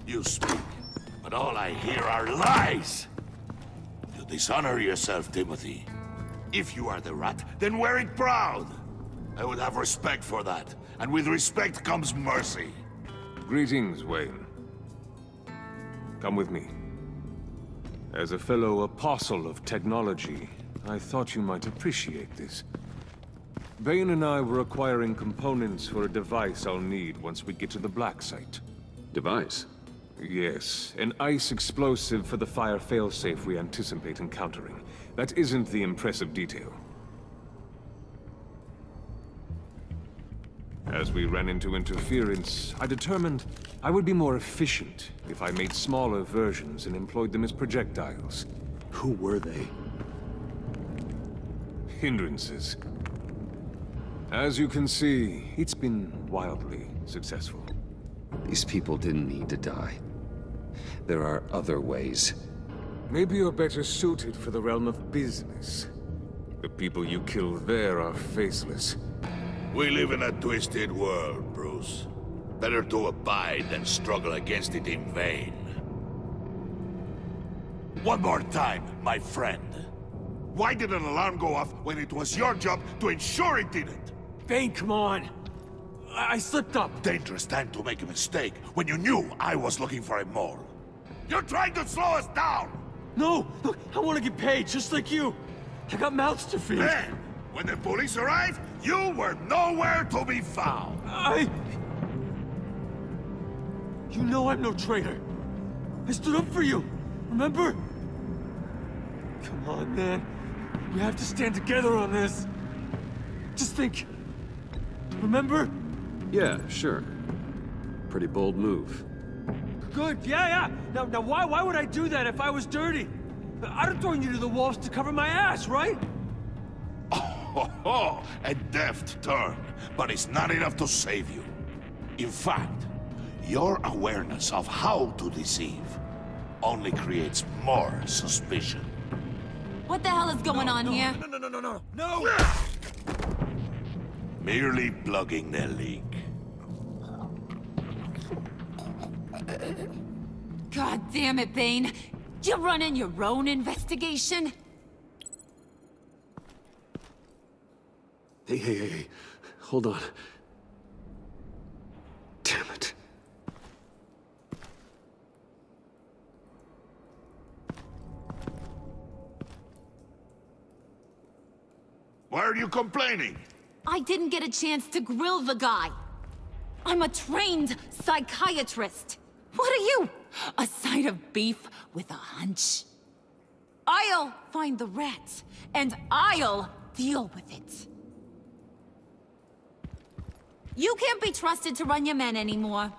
You speak, but all I hear are lies! You dishonor yourself, Timothy. If you are the rat, then wear it proud! I would have respect for that, and with respect comes mercy. Greetings, Wayne. Come with me. As a fellow apostle of technology, I thought you might appreciate this. Bane and I were acquiring components for a device I'll need once we get to the Black Site. Device? Yes, an ice explosive for the fire failsafe we anticipate encountering. That isn't the impressive detail. As we ran into interference, I determined I would be more efficient if I made smaller versions and employed them as projectiles. Who were they? Hindrances. As you can see, it's been wildly successful. These people didn't need to die. There are other ways. Maybe you're better suited for the realm of business. The people you kill there are faceless. We live in a twisted world, Bruce. Better to abide than struggle against it in vain. One more time, my friend. Why did an alarm go off when it was your job to ensure it didn't? Bane, come on! I slipped up! Dangerous time to make a mistake when you knew I was looking for a mole. You're trying to slow us down! No! Look, I want to get paid, just like you! I got mouths to feed! Then, when the police arrived, you were nowhere to be found! You know I'm no traitor! I stood up for you, remember? Come on, man. We have to stand together on this. Just think. Remember? Yeah, sure. Pretty bold move. Good, yeah. Now why would I do that if I was dirty? I'd have thrown you to the wolves to cover my ass, right? Oh, a deft turn, but it's not enough to save you. In fact, your awareness of how to deceive only creates more suspicion. What the hell is going on here? No! Merely plugging the leak. God damn it, Bane. You're running your own investigation? Hey. Hold on. Damn it. Why are you complaining? I didn't get a chance to grill the guy. I'm a trained psychiatrist. What are you? A side of beef with a hunch? I'll find the rat, and I'll deal with it. You can't be trusted to run your men anymore.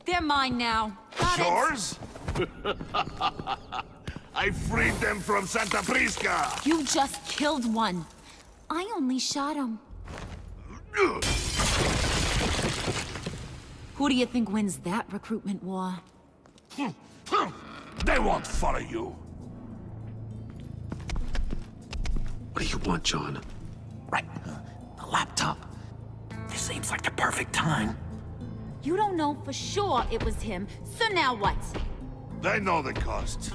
They're mine now. Got it? Yours? I freed them from Santa Prisca! You just killed one. I only shot him. Who do you think wins that recruitment war? They won't follow you. What do you want, John? Right, the laptop. This seems like the perfect time. You don't know for sure it was him, so now what? They know the cost.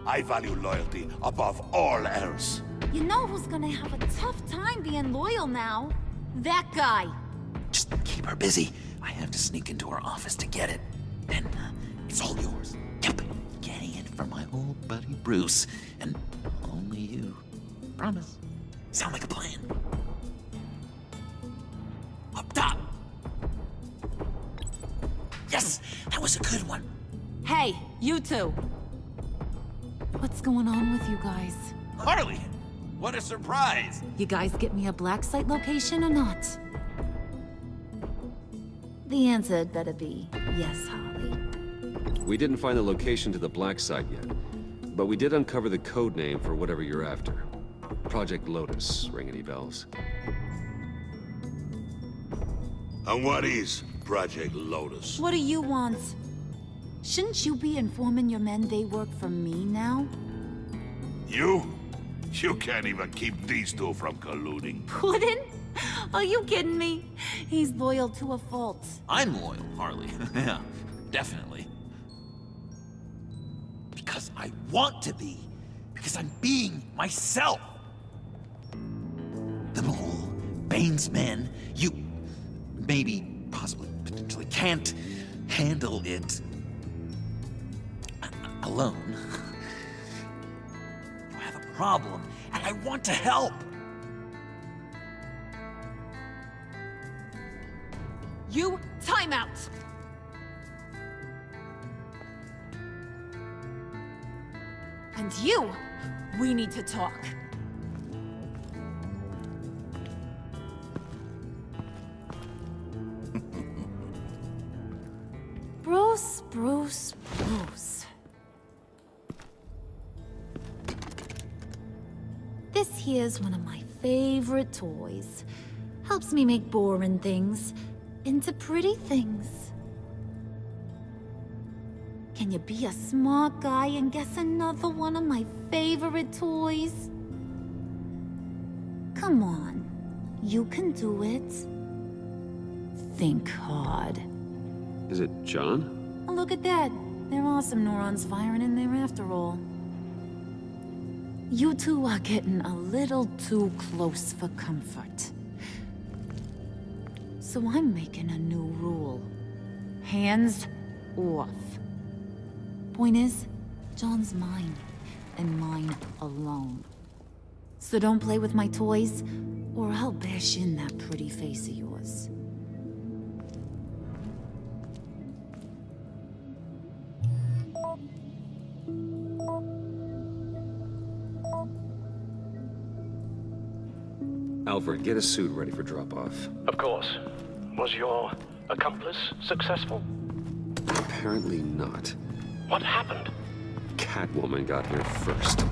I value loyalty above all else. You know who's gonna have a tough time being loyal now? That guy. Just keep her busy. I have to sneak into her office to get it. Then, it's all yours. Yep, getting it for my old buddy Bruce. And only you. Promise. Sound like a plan? Up top! Yes! That was a good one. Hey, you two. What's going on with you guys? Harley! What a surprise! You guys get me a black site location or not? The answer had better be yes, Harley. We didn't find the location to the Black Site yet, but we did uncover the code name for whatever you're after. Project Lotus. Ring any bells? And what is Project Lotus? What do you want? Shouldn't you be informing your men they work for me now? You? You can't even keep these two from colluding. Puddin'? Are you kidding me? He's loyal to a fault. I'm loyal, Harley. Yeah, definitely. I want to be, because I'm being myself. The Mole, Bane's men, you maybe, possibly, potentially can't handle it alone. You have a problem, and I want to help. You, time out! And you, we need to talk. Bruce. This here's one of my favorite toys. Helps me make boring things into pretty things. Can you be a smart guy and guess another one of my favorite toys? Come on, you can do it. Think hard. Is it John? Oh, look at that. There are some neurons firing in there after all. You two are getting a little too close for comfort. So I'm making a new rule. Hands off. Point is, John's mine, and mine alone. So don't play with my toys, or I'll bash in that pretty face of yours. Alfred, get a suit ready for drop-off. Of course. Was your accomplice successful? Apparently not. What happened? Catwoman got here first.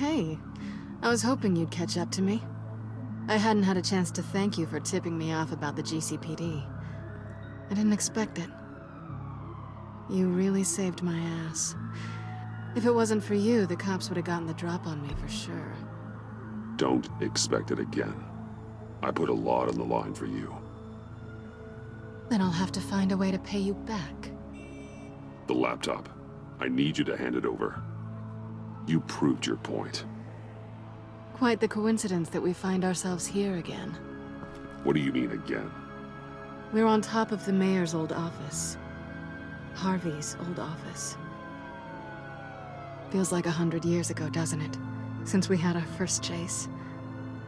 Hey, I was hoping you'd catch up to me. I hadn't had a chance to thank you for tipping me off about the GCPD. I didn't expect it. You really saved my ass. If it wasn't for you, the cops would have gotten the drop on me for sure. Don't expect it again. I put a lot on the line for you. Then I'll have to find a way to pay you back. The laptop. I need you to hand it over. You proved your point. Quite the coincidence that we find ourselves here again. What do you mean again? We're on top of the mayor's old office. Harvey's old office. Feels like 100 years ago, doesn't it? Since we had our first chase.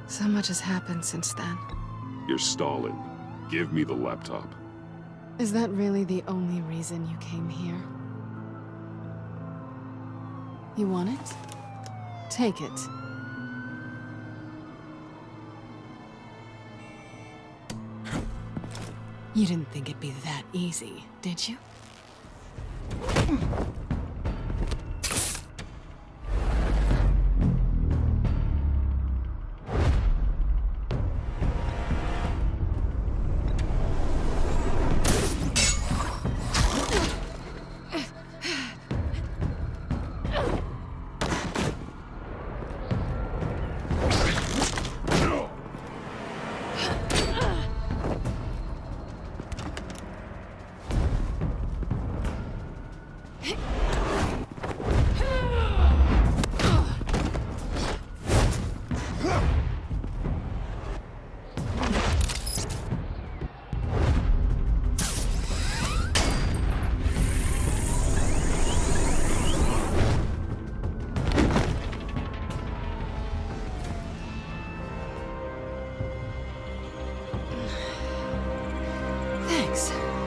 So much has happened since then. You're stalling. Give me the laptop. Is that really the only reason you came here? You want it? Take it. You didn't think it'd be that easy, did you?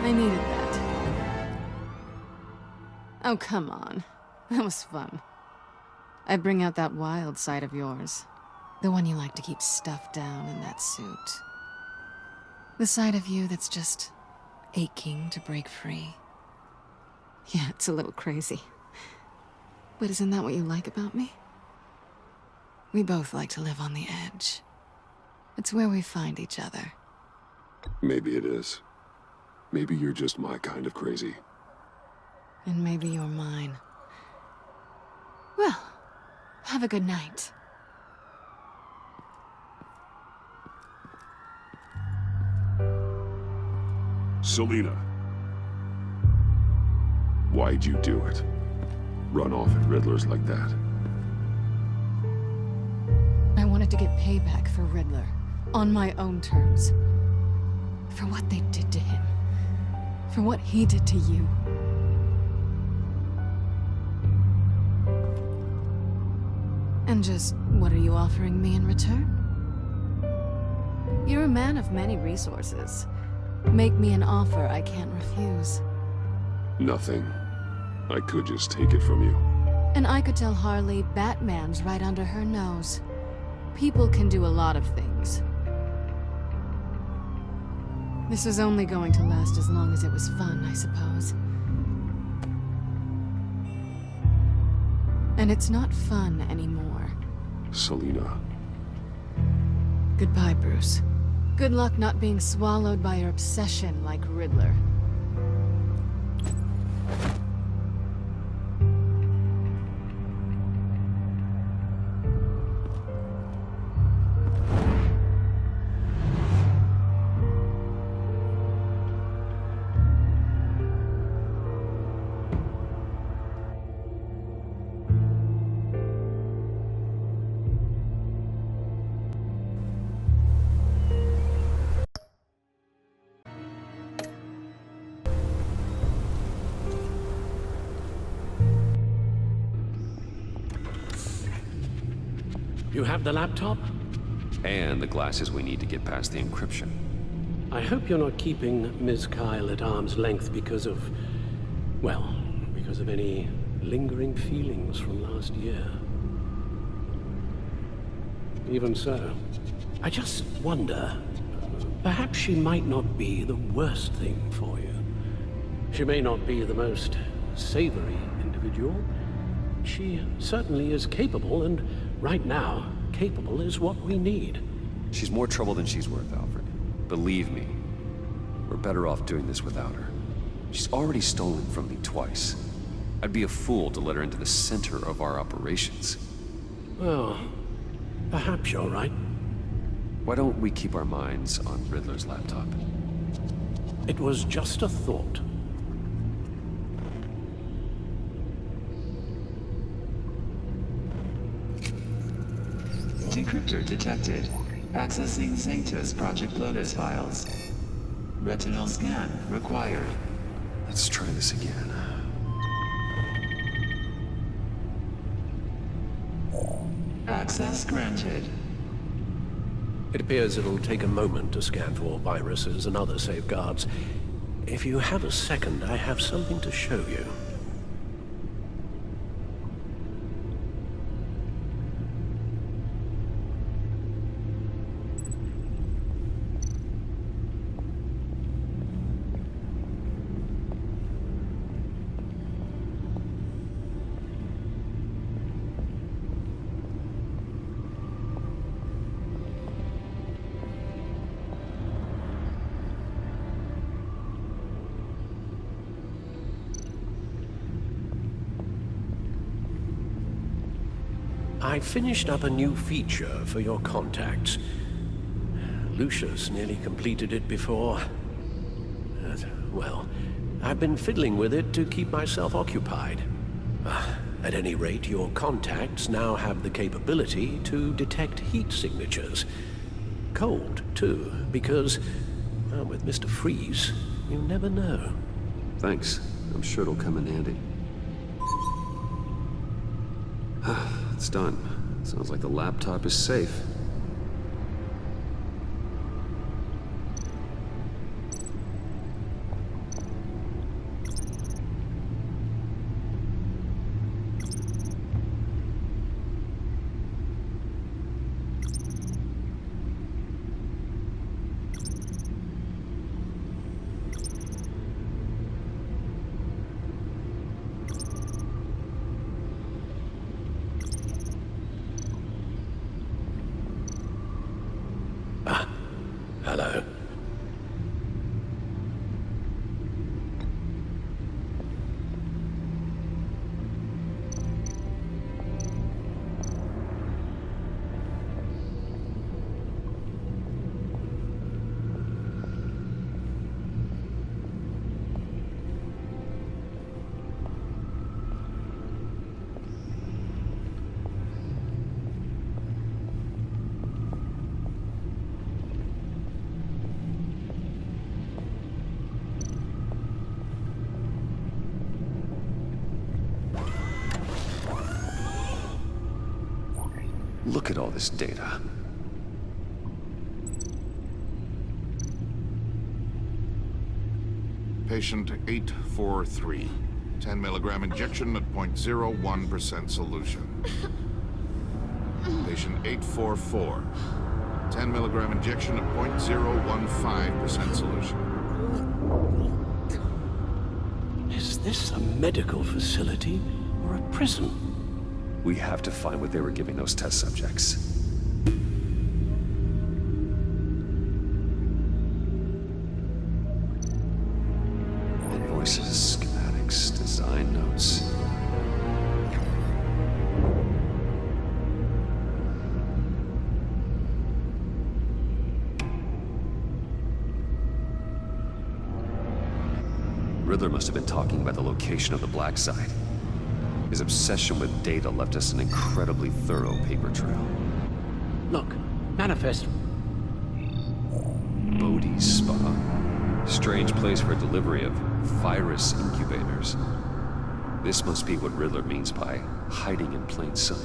I needed that. Oh, come on. That was fun. I bring out that wild side of yours. The one you like to keep stuffed down in that suit. The side of you that's just aching to break free. Yeah, it's a little crazy. But isn't that what you like about me? We both like to live on the edge. It's where we find each other. Maybe it is. Maybe you're just my kind of crazy. And maybe you're mine. Well, have a good night. Selina. Why'd you do it? Run off at Riddlers like that? I wanted to get payback for Riddler. On my own terms. For what they did to him. For what he did to you. And just, what are you offering me in return? You're a man of many resources. Make me an offer I can't refuse. Nothing. I could just take it from you. And I could tell Harley Batman's right under her nose. People can do a lot of things. This was only going to last as long as it was fun, I suppose. And it's not fun anymore. Selina. Goodbye, Bruce. Good luck not being swallowed by your obsession like Riddler. You have the laptop? And the glasses we need to get past the encryption. I hope you're not keeping Ms. Kyle at arm's length because of... well, because of any lingering feelings from last year. Even so, I just wonder, perhaps she might not be the worst thing for you. She may not be the most savory individual. She certainly is capable, and right now, capable is what we need. She's more trouble than she's worth, Alfred. Believe me, we're better off doing this without her. She's already stolen from me twice. I'd be a fool to let her into the center of our operations. Well, perhaps you're right. Why don't we keep our minds on Riddler's laptop? It was just a thought. Decryptor detected. Accessing Sanctus Project Lotus files. Retinal scan required. Let's try this again. Access granted. It appears it'll take a moment to scan for viruses and other safeguards. If you have a second, I have something to show you. I finished up a new feature for your contacts. Lucius nearly completed it before. Well, I've been fiddling with it to keep myself occupied. At any rate, your contacts now have the capability to detect heat signatures. Cold, too, because, with Mr. Freeze, you never know. Thanks. I'm sure it'll come in handy. It's done. Sounds like the laptop is safe. Hello. Look at all this data. Patient 843. 10 milligram injection at 0.01% solution. Patient 844. 10 milligram injection at 0.015% solution. Is this a medical facility or a prison? We have to find what they were giving those test subjects. Invoices, schematics, design notes. Riddler must have been talking about the location of the black site. His obsession with data left us an incredibly thorough paper trail. Look, manifest. Bodhi's Spa. Strange place for a delivery of virus incubators. This must be what Riddler means by hiding in plain sight.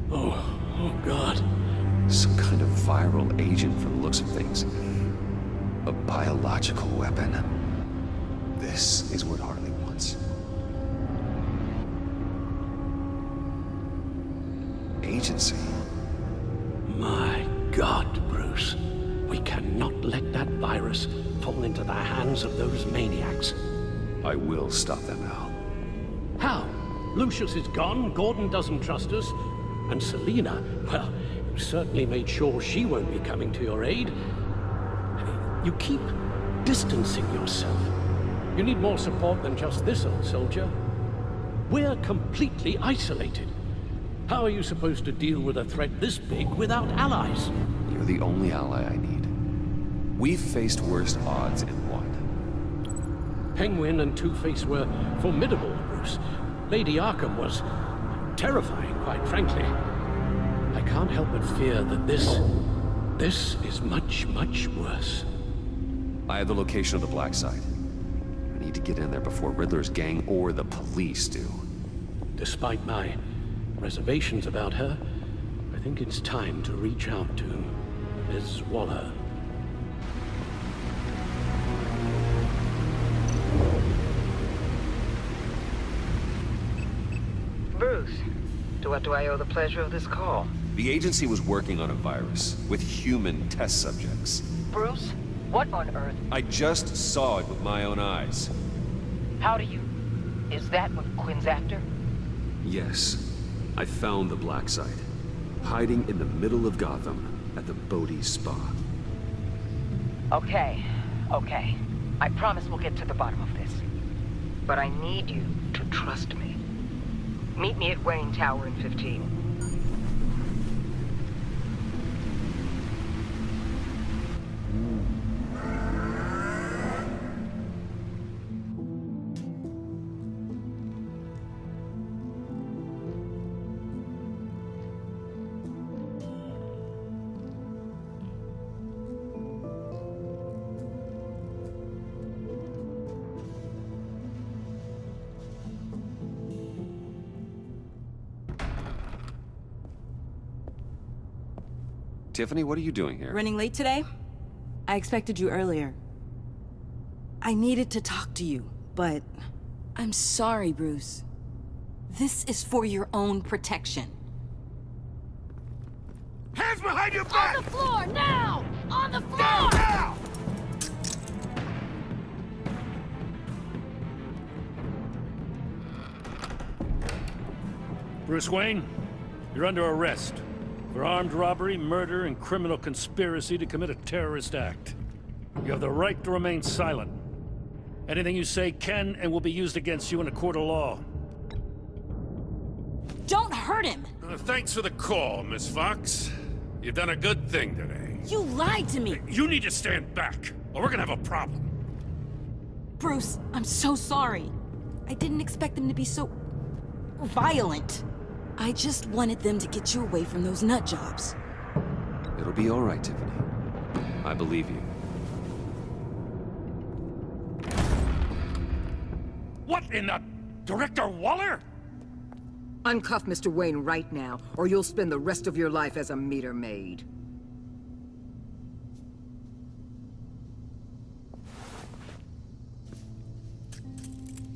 Oh, God. Some kind of viral agent from the looks of things. A biological weapon. This is what Harley wants. Agency. My God, Bruce. We cannot let that virus fall into the hands of those maniacs. I will stop them, Al. How? Lucius is gone, Gordon doesn't trust us, and Selina, well, you certainly made sure she won't be coming to your aid. You keep distancing yourself. You need more support than just this old soldier. We're completely isolated. How are you supposed to deal with a threat this big without allies? You're the only ally I need. We've faced worse odds and won. Penguin and Two-Face were formidable, Bruce. Lady Arkham was terrifying, quite frankly. I can't help but fear that this is much, much worse. I have the location of the black site. I need to get in there before Riddler's gang or the police do. Despite my reservations about her, I think it's time to reach out to Ms. Waller. Bruce, to what do I owe the pleasure of this call? The agency was working on a virus with human test subjects. Bruce, what on earth? I just saw it with my own eyes. How do you... Is that what Quinn's after? Yes. I found the black site, hiding in the middle of Gotham at the Bodhi's Spa. Okay. I promise we'll get to the bottom of this. But I need you to trust me. Meet me at Wayne Tower in 15. Tiffany, what are you doing here? Running late today? I expected you earlier. I needed to talk to you, but... I'm sorry, Bruce. This is for your own protection. Hands behind your back! On the floor, now! On the floor! Down, now! Bruce Wayne, you're under arrest for armed robbery, murder, and criminal conspiracy to commit a terrorist act. You have the right to remain silent. Anything you say can and will be used against you in a court of law. Don't hurt him! Thanks for the call, Miss Fox. You've done a good thing today. You lied to me! You need to stand back, or we're gonna have a problem. Bruce, I'm so sorry. I didn't expect them to be so... violent. I just wanted them to get you away from those nut jobs. It'll be all right, Tiffany. I believe you. What in the... Director Waller? Uncuff Mr. Wayne right now, or you'll spend the rest of your life as a meter maid.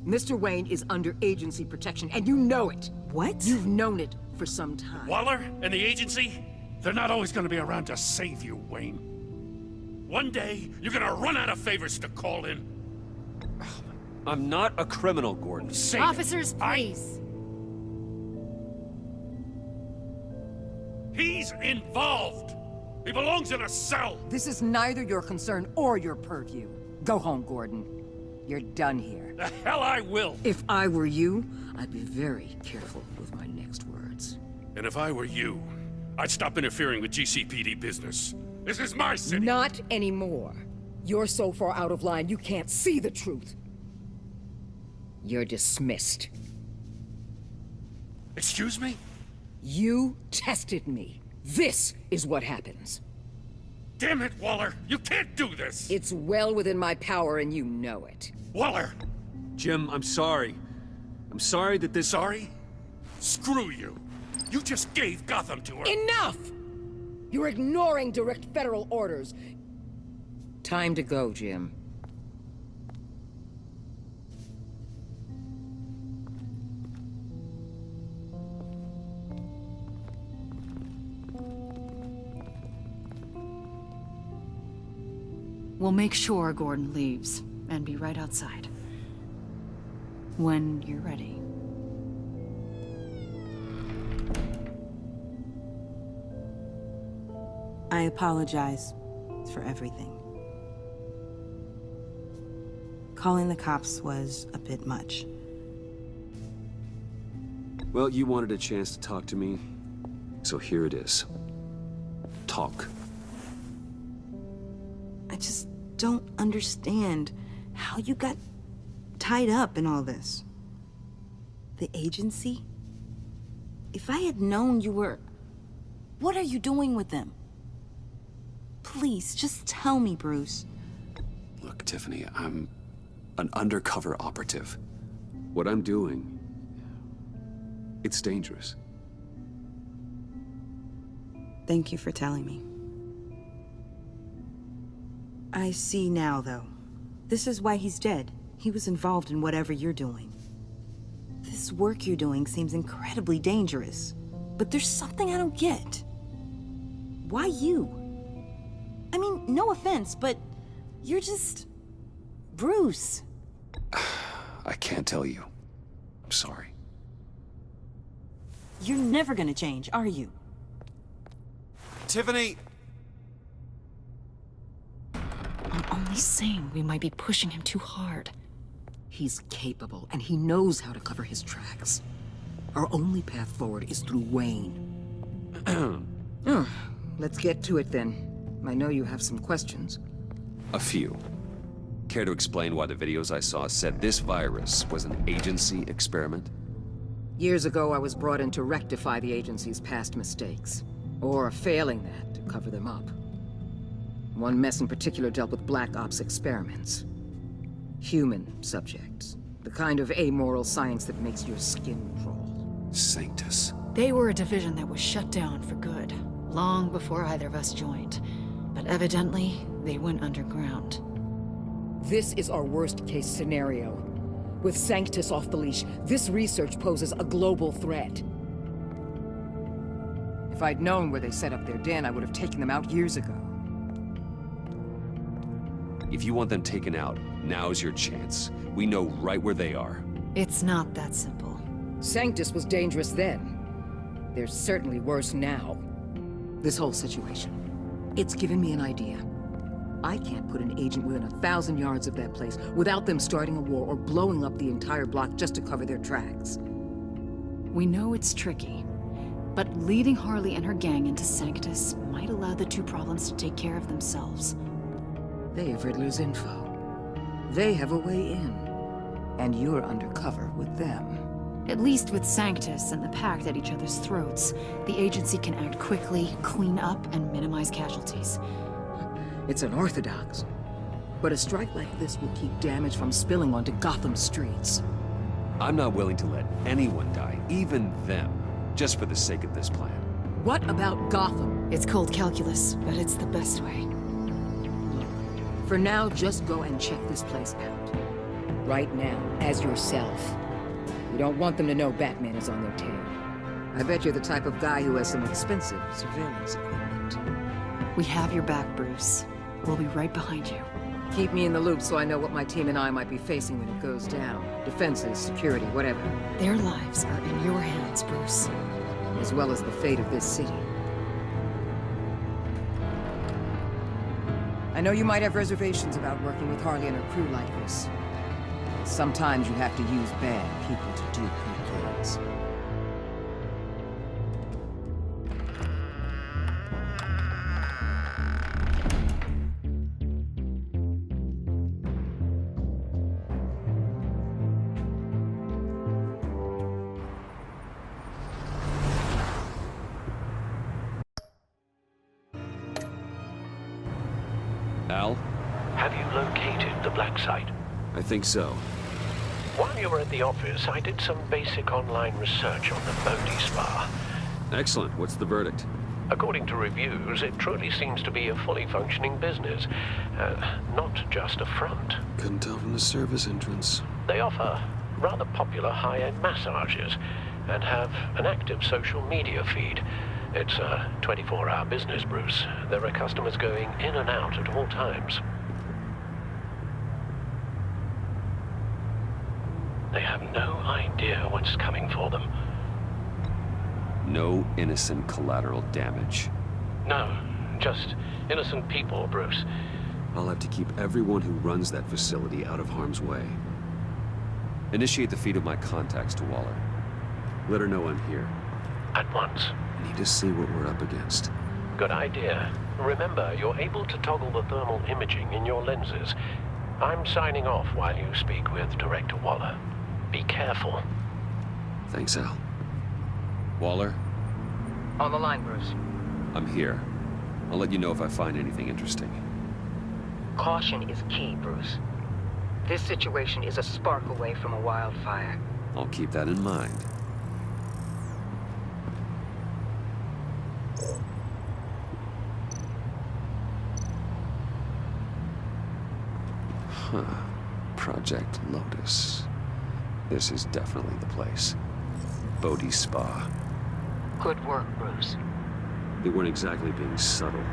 Mr. Wayne is under agency protection, and you know it. What? You've known it for some time. Waller and the agency? They're not always gonna be around to save you, Wayne. One day, you're gonna run out of favors to call in. I'm not a criminal, Gordon. Say Officers, please. He's involved. He belongs in a cell. This is neither your concern or your purview. Go home, Gordon. You're done here. The hell I will. If I were you, I'd be very careful with my next words. And if I were you, I'd stop interfering with GCPD business. This is my city. Not anymore. You're so far out of line, you can't see the truth. You're dismissed. Excuse me? You tested me. This is what happens. Damn it, Waller! You can't do this! It's well within my power and you know it. Waller! Jim, I'm sorry. I'm sorry that this... Sorry? Screw you! You just gave Gotham to her! Enough! You're ignoring direct federal orders. Time to go, Jim. We'll make sure Gordon leaves, and be right outside. When you're ready. I apologize for everything. Calling the cops was a bit much. Well, you wanted a chance to talk to me, so here it is. Talk. I just don't understand how you got tied up in all this. The agency? If I had known you were... What are you doing with them? Please, just tell me, Bruce. Look, Tiffany, I'm an undercover operative. What I'm doing, it's dangerous. Thank you for telling me. I see now, though. This is why he's dead. He was involved in whatever you're doing. This work you're doing seems incredibly dangerous. But there's something I don't get. Why you? I mean, no offense, but you're just... Bruce. I can't tell you. I'm sorry. You're never gonna change, are you? Tiffany! I'm only saying we might be pushing him too hard. He's capable, and he knows how to cover his tracks. Our only path forward is through Wayne. Let's get to it then. I know you have some questions. A few. Care to explain why the videos I saw said this virus was an agency experiment? Years ago, I was brought in to rectify the agency's past mistakes. Or failing that, to cover them up. One mess in particular dealt with Black Ops experiments. Human subjects. The kind of amoral science that makes your skin crawl. Sanctus. They were a division that was shut down for good, long before either of us joined. But evidently, they went underground. This is our worst-case scenario. With Sanctus off the leash, this research poses a global threat. If I'd known where they set up their den, I would have taken them out years ago. If you want them taken out, now's your chance. We know right where they are. It's not that simple. Sanctus was dangerous then. They're certainly worse now. This whole situation, it's given me an idea. I can't put an agent within 1,000 yards of that place without them starting a war or blowing up the entire block just to cover their tracks. We know it's tricky, but leading Harley and her gang into Sanctus might allow the two problems to take care of themselves. They have Riddler's info. They have a way in. And you're undercover with them. At least with Sanctus and the Pact at each other's throats, the agency can act quickly, clean up, and minimize casualties. It's unorthodox. But a strike like this will keep damage from spilling onto Gotham streets. I'm not willing to let anyone die, even them, just for the sake of this plan. What about Gotham? It's cold calculus, but it's the best way. For now, just go and check this place out. Right now, as yourself. You don't want them to know Batman is on their tail. I bet you're the type of guy who has some expensive surveillance equipment. We have your back, Bruce. We'll be right behind you. Keep me in the loop so I know what my team and I might be facing when it goes down. Defenses, security, whatever. Their lives are in your hands, Bruce. As well as the fate of this city. I know you might have reservations about working with Harley and her crew like this. Sometimes you have to use bad people to do good things. Al? Have you located the black site? I think so. While you were at the office, I did some basic online research on the Bodhi Spa. Excellent. What's the verdict? According to reviews, it truly seems to be a fully functioning business, not just a front. Couldn't tell from the service entrance. They offer rather popular high-end massages and have an active social media feed. It's a 24-hour business, Bruce. There are customers going in and out at all times. They have no idea what's coming for them. No innocent collateral damage. No, just innocent people, Bruce. I'll have to keep everyone who runs that facility out of harm's way. Initiate the feed of my contacts to Waller. Let her know I'm here. At once. I need to see what we're up against. Good idea. Remember, you're able to toggle the thermal imaging in your lenses. I'm signing off while you speak with Director Waller. Be careful. Thanks, Al. Waller? On the line, Bruce. I'm here. I'll let you know if I find anything interesting. Caution is key, Bruce. This situation is a spark away from a wildfire. I'll keep that in mind. Huh. Project Lotus. This is definitely the place. Bodhi Spa. Good work, Bruce. They weren't exactly being subtle.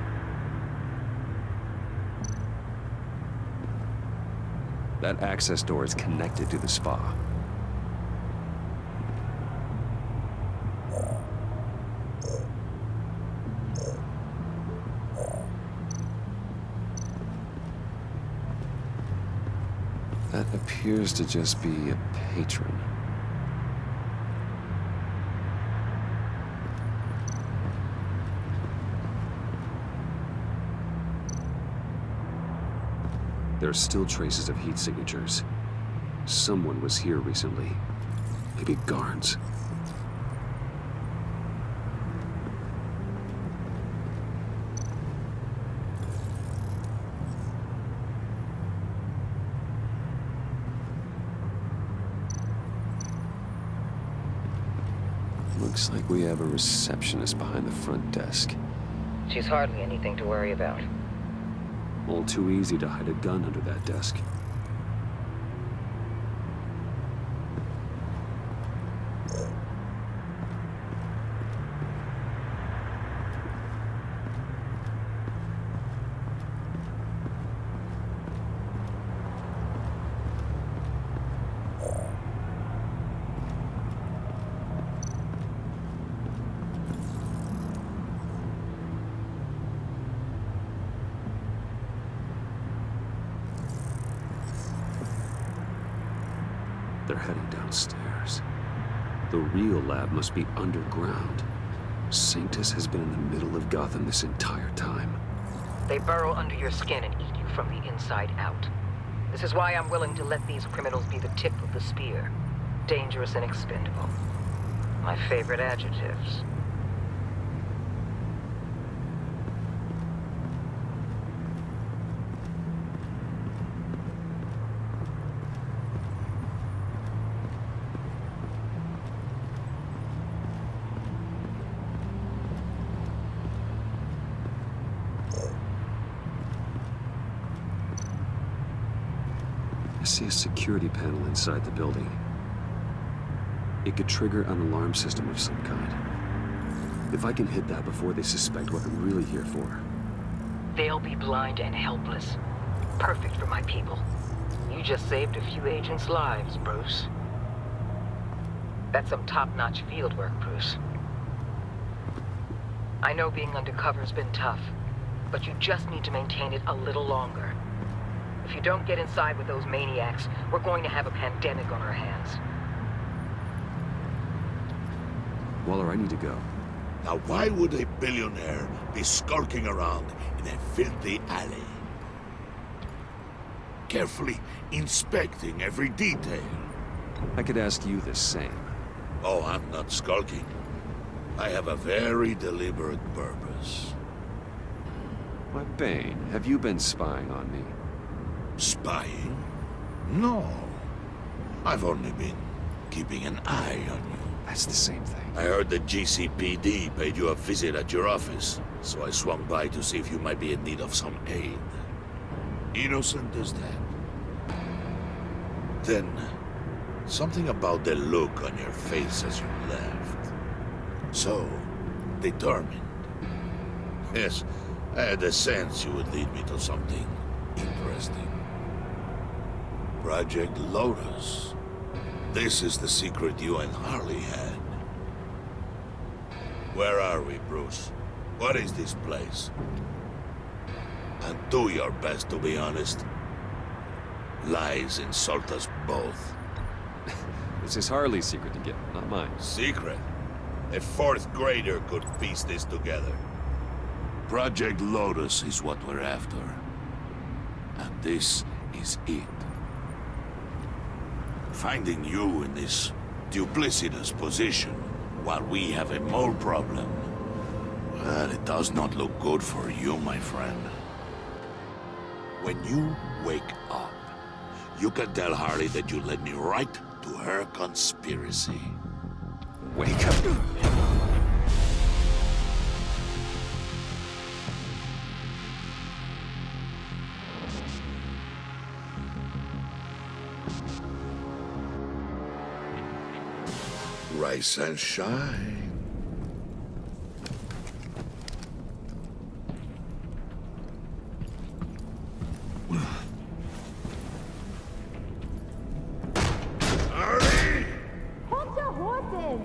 That access door is connected to the spa. That appears to just be a patron. There are still traces of heat signatures. Someone was here recently. Maybe guards. Looks like we have a receptionist behind the front desk. She's hardly anything to worry about. All too easy to hide a gun under that desk. They're heading downstairs. The real lab must be underground. Sanctus has been in the middle of Gotham this entire time. They burrow under your skin and eat you from the inside out. This is why I'm willing to let these criminals be the tip of the spear. Dangerous and expendable. My favorite adjectives. see a security panel inside the building. It could trigger an alarm system of some kind. If I can hit that before they suspect what I'm really here for. They'll be blind and helpless. Perfect for my people. You just saved a few agents' lives, Bruce. That's some top-notch field work, Bruce. I know being undercover's been tough, but you just need to maintain it a little longer. If you don't get inside with those maniacs, we're going to have a pandemic on our hands. Waller, I need to go. Now why would a billionaire be skulking around in a filthy alley? Carefully inspecting every detail. I could ask you the same. Oh, I'm not skulking. I have a very deliberate purpose. Why, Bane, have you been spying on me? Spying? No. I've only been keeping an eye on you. That's the same thing. I heard the GCPD paid you a visit at your office, so I swung by to see if you might be in need of some aid. Innocent as that. Then, something about the look on your face as you left. So, determined. Yes, I had a sense you would lead me to something interesting. Project Lotus. This is the secret you and Harley had. Where are we, Bruce? What is this place? And do your best to be honest. Lies insult us both. This is Harley's secret to get, not mine. Secret? A fourth grader could piece this together. Project Lotus is what we're after. And this is it. Finding you in this duplicitous position while we have a mole problem. Well, it does not look good for you, my friend. When you wake up, you can tell Harley that you led me right to her conspiracy. Wake up. Rise and shine. Harley! Hold your horses!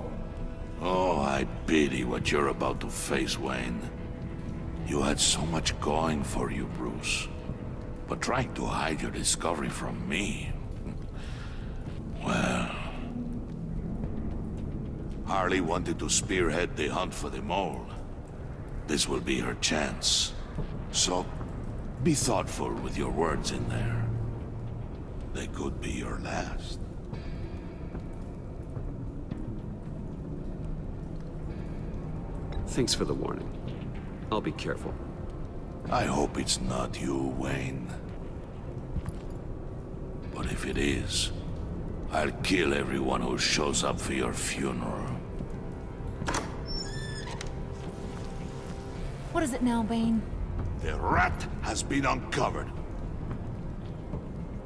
Oh, I pity what you're about to face, Wayne. You had so much going for you, Bruce. But trying to hide your discovery from me... Well... Harley wanted to spearhead the hunt for the mole. This will be her chance. So, be thoughtful with your words in there. They could be your last. Thanks for the warning. I'll be careful. I hope it's not you, Wayne. But if it is, I'll kill everyone who shows up for your funeral. What is it now, Bane? The rat has been uncovered.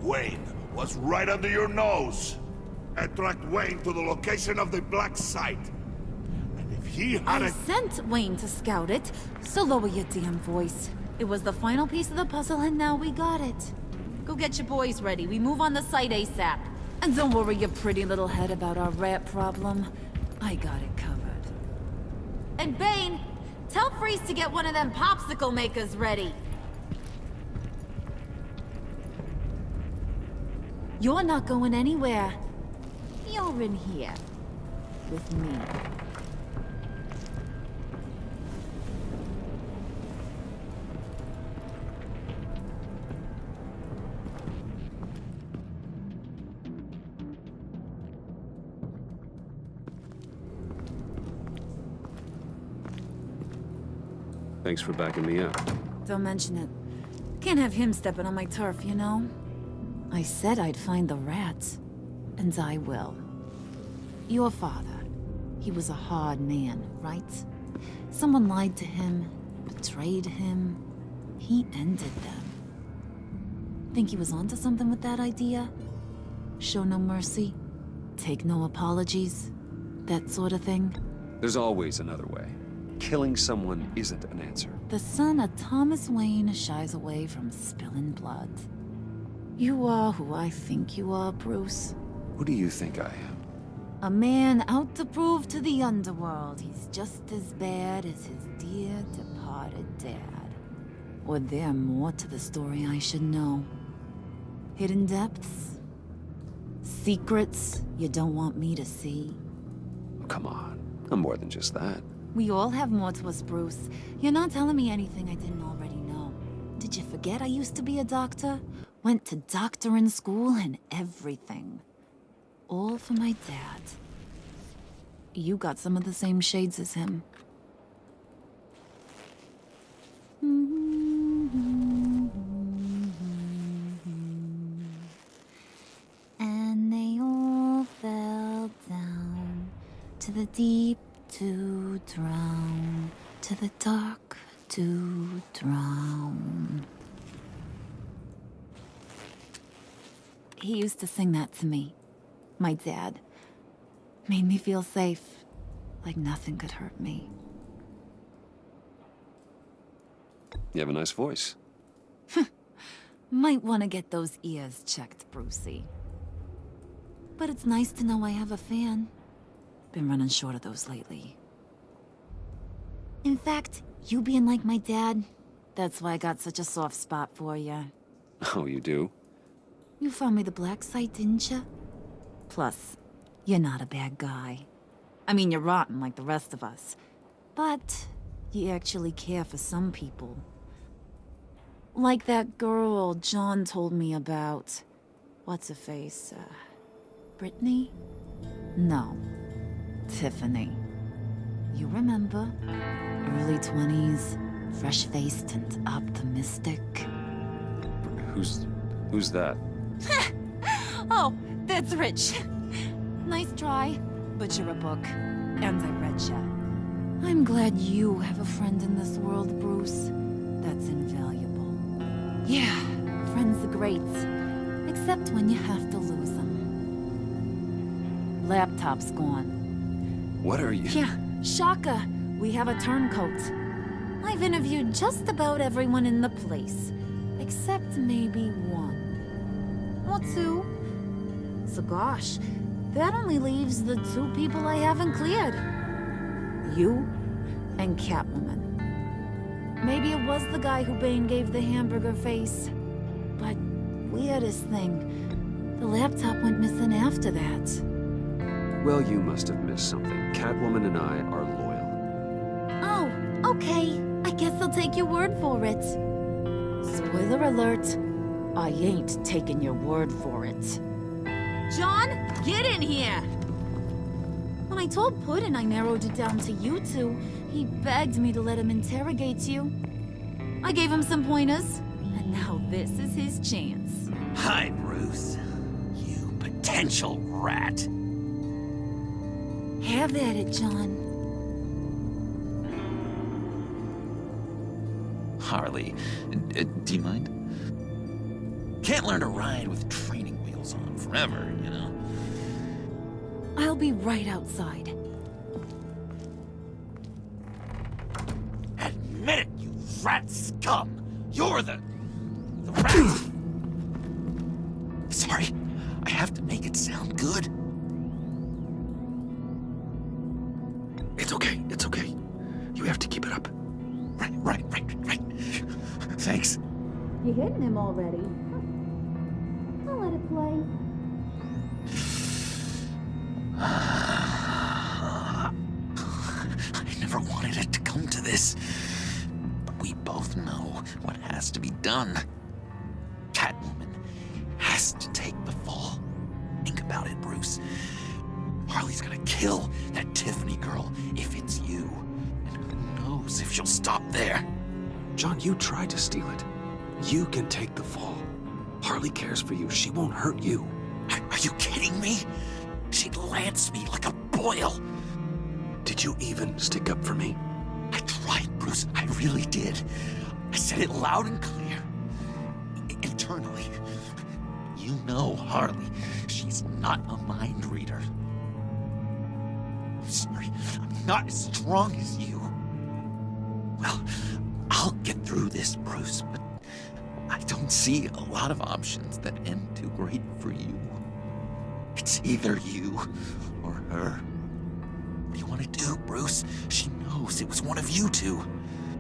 Wayne was right under your nose. I tracked Wayne to the location of the black site. And if he had I sent Wayne to scout it, so lower your damn voice. It was the final piece of the puzzle, and now we got it. Go get your boys ready. We move on the site ASAP. And don't worry your pretty little head about our rat problem. I got it covered. And Bane, tell Freeze to get one of them popsicle makers ready. You're not going anywhere. You're in here. With me. Thanks for backing me up. Don't mention it. Can't have him stepping on my turf, you know? I said I'd find the rats. And I will. Your father. He was a hard man, right? Someone lied to him, betrayed him. He ended them. Think he was onto something with that idea? Show no mercy, take no apologies, that sort of thing? There's always another way. Killing someone isn't an answer. The son of Thomas Wayne shies away from spilling blood. You are who I think you are, Bruce. Who do you think I am? A man out to prove to the underworld he's just as bad as his dear departed dad. Or there more to the story I should know. Hidden depths? Secrets you don't want me to see? Oh, come on. I'm more than just that. We all have more to us, Bruce. You're not telling me anything I didn't already know. Did you forget I used to be a doctor? Went to doctoring school and everything. All for my dad. You got some of the same shades as him. And they all fell down to the deep to drown, to the dark to drown. He used to sing that to me. My dad. Made me feel safe, like nothing could hurt me. You have a nice voice. Might want to get those ears checked, Brucey. But it's nice to know I have a fan. Been running short of those lately. In fact, you being like my dad, that's why I got such a soft spot for you. Oh, you do? You found me the black site, didn't you? Plus, you're not a bad guy. I mean, you're rotten like the rest of us. But you actually care for some people. Like that girl John told me about. What's her face? Brittany? No. Tiffany. You remember? Early 20s, fresh-faced and optimistic. Who's that? Oh, that's Rich. Nice try, but you're a book, and I read ya. I'm glad you have a friend in this world, Bruce. That's invaluable. Yeah, friends are great, except when you have to lose them. Laptop's gone. What are you? Yeah, shocker. We have a turncoat. I've interviewed just about everyone in the place, except maybe one. Or two. So gosh, that only leaves the two people I haven't cleared. You and Catwoman. Maybe it was the guy who Bane gave the hamburger face. But weirdest thing, the laptop went missing after that. Well, you must have missed something. Catwoman and I are loyal. Oh, okay. I guess I'll take your word for it. Spoiler alert. I ain't taking your word for it. John, get in here! When I told Puddin' I narrowed it down to you two, he begged me to let him interrogate you. I gave him some pointers, and now this is his chance. Hi, Bruce. You potential rat. Have at it, John. Harley, do you mind? Can't learn to ride with training wheels on forever, you know? I'll be right outside. Admit it, you rat scum! You're the rat! Sorry, I have to make it sound good. It's okay, it's okay. You have to keep it up. Right. Thanks. You hitting him already? I'll let it play. I never wanted it to come to this. But we both know what has to be done. Catwoman has to take the fall. Think about it, Bruce. Harley's gonna kill that Tiffany girl if it's you. And who knows if she'll stop there. John, you tried to steal it. You can take the fall. Harley cares for you. She won't hurt you. Are you kidding me? She'd lance me like a boil. Did you even stick up for me? I tried, Bruce. I really did. I said it loud and clear. And eternally. You know, Harley, she's not a mind reader. I'm sorry, I'm not as strong as you. Well, I'll get through this, Bruce, but I don't see a lot of options that end too great for you. It's either you or her. What do you want to do, Bruce? She knows it was one of you two.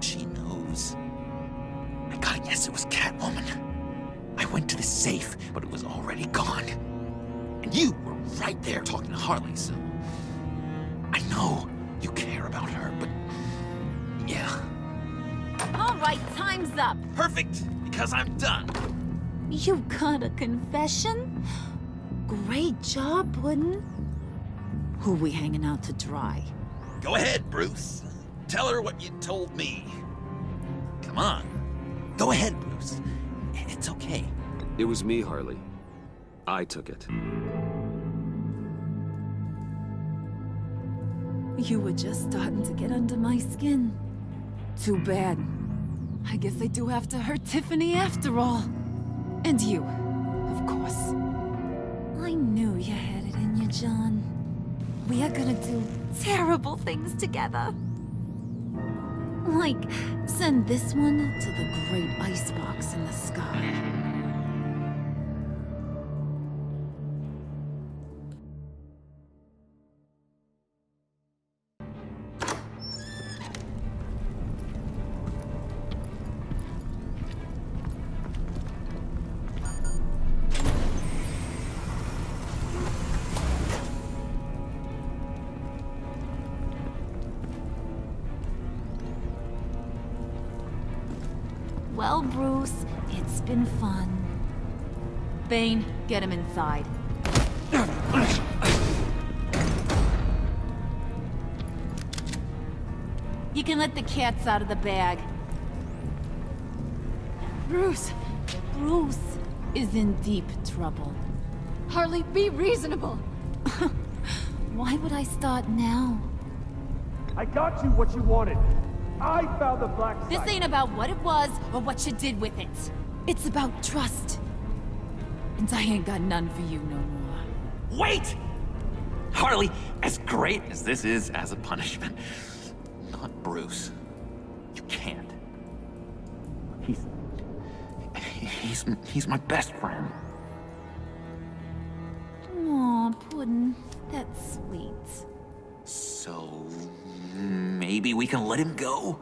She knows. I gotta guess it was Catwoman. I went to the safe, but it was already gone. And you were right there talking to Harley, so... I know you care about her, but... yeah. All right, time's up. Perfect, because I'm done. You got a confession? Great job, Puddin'. Who we hanging out to dry? Go ahead, Bruce. Tell her what you told me. Come on. Go ahead, Bruce. It's okay. It was me, Harley. I took it. You were just starting to get under my skin. Too bad. I guess I do have to hurt Tiffany after all. And you, of course. I knew you had it in you, John. We are gonna do terrible things together. Like, send this one to the great icebox in the sky. Well, Bruce, it's been fun. Bane, get him inside. You can let the cats out of the bag. Bruce is in deep trouble. Harley, be reasonable. Why would I start now? I got you what you wanted. I found the black site. This ain't about what it was or what you did with it. It's about trust. And I ain't got none for you no more. Wait! Harley, as great as this is as a punishment, not Bruce. You can't. He's my best friend. Aw, Puddin', that's sweet. So... maybe we can let him go?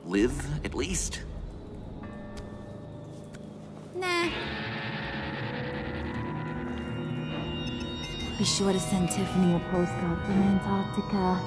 Live, at least? Nah. Be sure to send Tiffany a postcard from Antarctica.